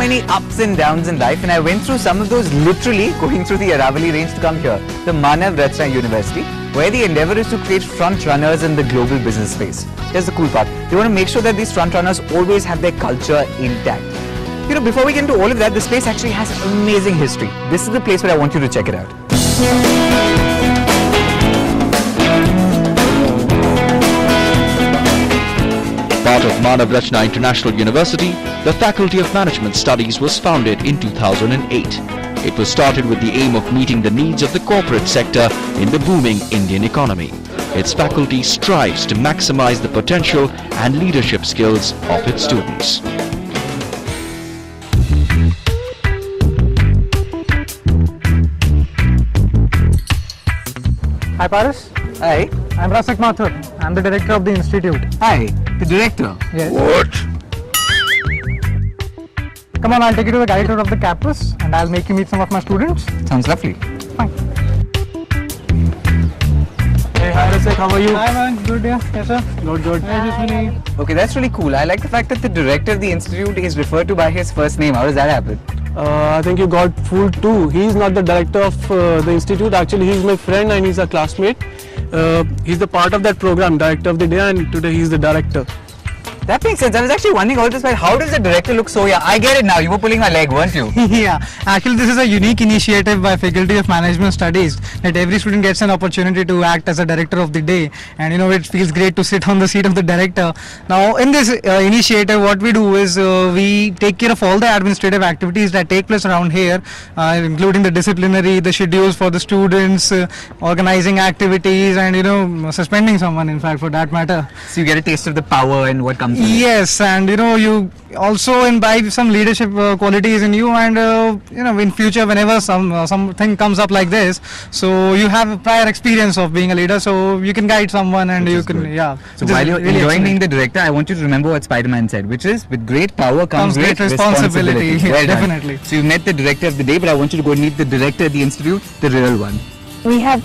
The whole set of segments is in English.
many ups and downs in life, and I went through some of those literally going through the Aravali range to come here, the Manav Rachna University, where the endeavor is to create front runners in the global business space. Here's the cool part. They want to make sure that these front runners always have their culture intact. You know, before we get into all of that, this place actually has amazing history. This is the place where I want you to check it out. Part of Manav Rachna International University, the Faculty of Management Studies was founded in 2008. It was started with the aim of meeting the needs of the corporate sector in the booming Indian economy. Its faculty strives to maximize the potential and leadership skills of its students. Hi Paras, Hi. I'm Rasak Mathur. I'm the director of the institute. Hi. The director. Yes. What? Come on, I'll take you to the guide tour of the campus and I'll make you meet some of my students. Sounds lovely. Fine. Hey, hi Rasak, how are you? Hi man, good, yeah. Yes sir. Good. Hi Jasmine. Okay, that's really cool. I like the fact that the director of the institute is referred to by his first name. How does that happen? I think you got fooled too. He's not the director of the institute. Actually, he's my friend and he's a classmate. He's the part of that program, director of the day, and today he's the director. That makes sense. I was actually wondering all this while, how does the director look so young? I get it now. You were pulling my leg, weren't you? Yeah, actually this is a unique initiative by Faculty of Management Studies that every student gets an opportunity to act as a director of the day, and you know it feels great to sit on the seat of the director. Now in this initiative what we do is we take care of all the administrative activities that take place around here, including the disciplinary, the schedules for the students, organizing activities, and you know suspending someone in fact for that matter. So you get a taste of the power and what comes with it. Yes, and you know you also imbibe some leadership qualities in you, and you know in future whenever something comes up like this, so you have a prior experience of being a leader, so you can guide someone and you can good. So which is while you're really enjoying being excellent. the director, I want you to remember what Spider-Man said, which is with great power comes great responsibility. Well done. Definitely. So you've met the director of the day, but I want you to go and meet the director of the institute, the real one. We have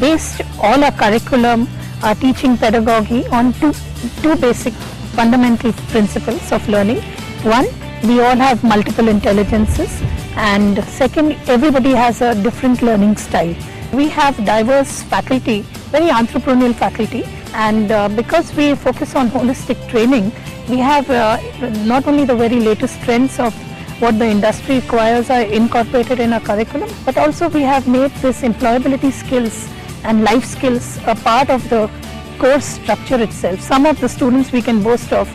based all our curriculum, our teaching pedagogy on two basic fundamental principles of learning. One, we all have multiple intelligences, and second, everybody has a different learning style. We have diverse faculty, very entrepreneurial faculty, and because we focus on holistic training, we have not only the very latest trends of what the industry requires are incorporated in our curriculum, but also we have made this employability skills and life skills a part of the course structure itself. Some of the students we can boast of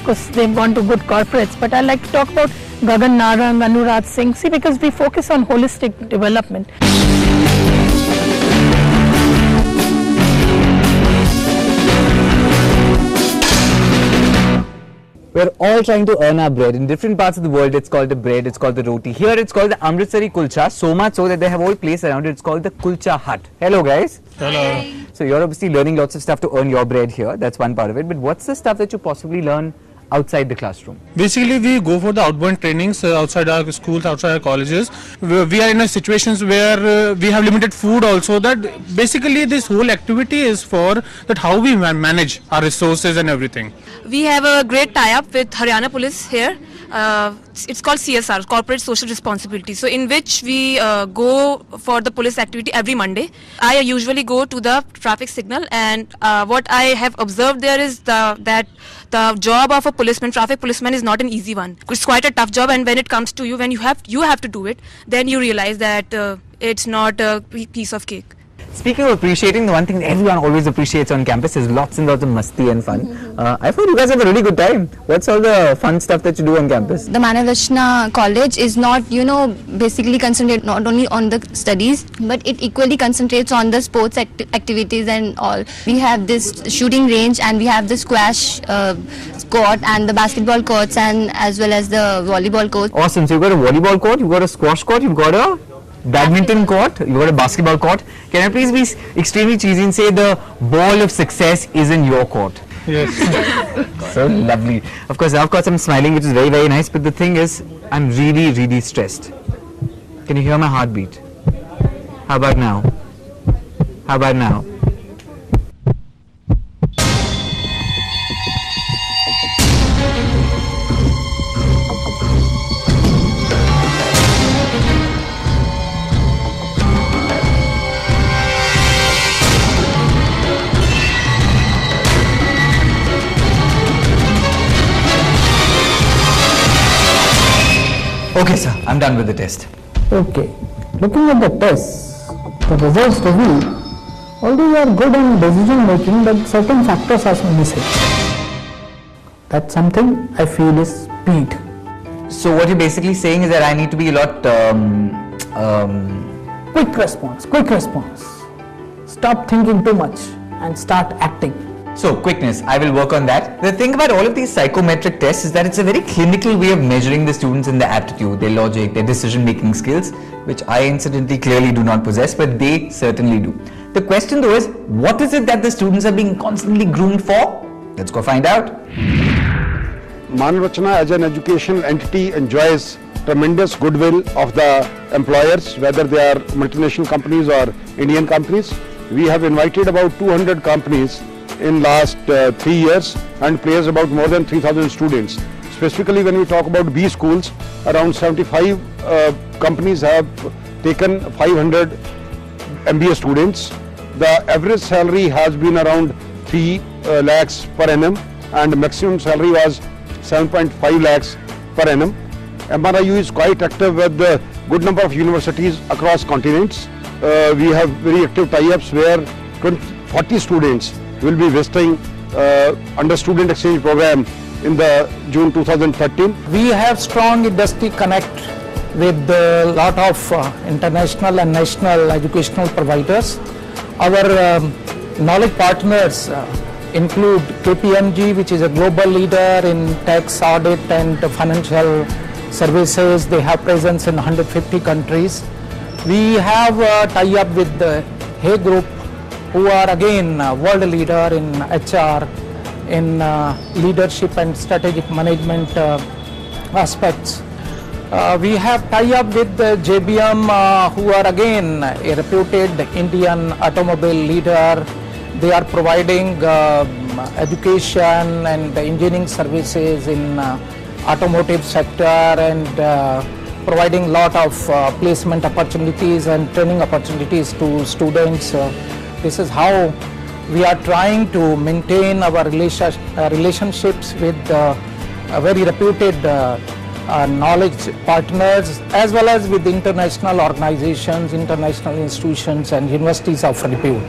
course they've gone to good corporates, but I like to talk about Gagan Narang, Anurag Singh, see, because we focus on holistic development. We're all trying to earn our bread. In different parts of the world, it's called the bread, it's called the roti. Here, it's called the Amritsari kulcha, so much so that they have a whole place around it. It's called the Kulcha Hut. Hello, guys. Hello. So you're obviously learning lots of stuff to earn your bread here. That's one part of it. But what's the stuff that you possibly learn outside the classroom? Basically, we go for the outbound trainings outside our schools, outside our colleges. We are in a situations where we have limited food also. That basically this whole activity is for that how we manage our resources and everything. We have a great tie-up with Haryana Police here. It's called CSR, Corporate Social Responsibility. So in which we go for the police activity every Monday. I usually go to the traffic signal, and what I have observed there is that the job of a policeman, traffic policeman, is not an easy one. It's quite a tough job, and when it comes to you, when you have to do it, then you realize that it's not a piece of cake. Speaking of appreciating, the one thing that everyone always appreciates on campus is lots and lots of masti and fun. I've heard you guys have a really good time. What's all the fun stuff that you do on campus? The Manav Rachna College is not, basically concentrate not only on the studies, but it equally concentrates on the sports activities and all. We have this shooting range, and we have the squash court and the basketball courts, and as well as the volleyball court. Awesome. So you've got a volleyball court, you've got a squash court, you've got a badminton court, you've got a basketball court. Can I please be extremely cheesy and say the ball of success is in your court? Yes. So lovely. Of course, I'm smiling, which is very, very nice. But the thing is, I'm really, really stressed. Can you hear my heartbeat? How about now? How about now? Okay, sir. I'm done with the test. Okay. Looking at the tests, the results reveal, although you are good in decision making, but certain factors are missing. That's something I feel is speed. So what you're basically saying is that I need to be a lot Quick response. Stop thinking too much and start acting. So quickness, I will work on that. The thing about all of these psychometric tests is that it's a very clinical way of measuring the students in their aptitude, their logic, their decision making skills, which I incidentally clearly do not possess, but they certainly do. The question though is, what is it that the students are being constantly groomed for? Let's go find out. Manav Rachna as an educational entity enjoys tremendous goodwill of the employers, whether they are multinational companies or Indian companies. We have invited about 200 companies in last 3 years and placed about more than 3,000 students. Specifically when we talk about B schools, around 75 companies have taken 500 MBA students. The average salary has been around 3 lakhs per annum and maximum salary was 7.5 lakhs per annum. MRIU is quite active with a good number of universities across continents. We have very active tie-ups where 40 students will be visiting under student exchange program in the June 2013. We have strong industry connect with a lot of international and national educational providers. Our knowledge partners include KPMG, which is a global leader in tax audit and financial services. They have presence in 150 countries. We have a tie-up with the Hay Group, who are again world leader in HR, in leadership and strategic management aspects. We have tie-up with the JBM, who are again a reputed Indian automobile leader. They are providing education and engineering services in automotive sector and providing lot of placement opportunities and training opportunities to students. This is how we are trying to maintain our relationships with very reputed knowledge partners as well as with international organizations, international institutions and universities of repute.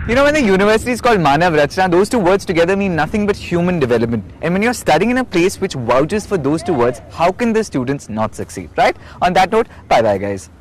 You know, when the university is called Manav Rachna, those two words together mean nothing but human development. And when you're studying in a place which vouches for those two words, how can the students not succeed, right? On that note, bye-bye guys.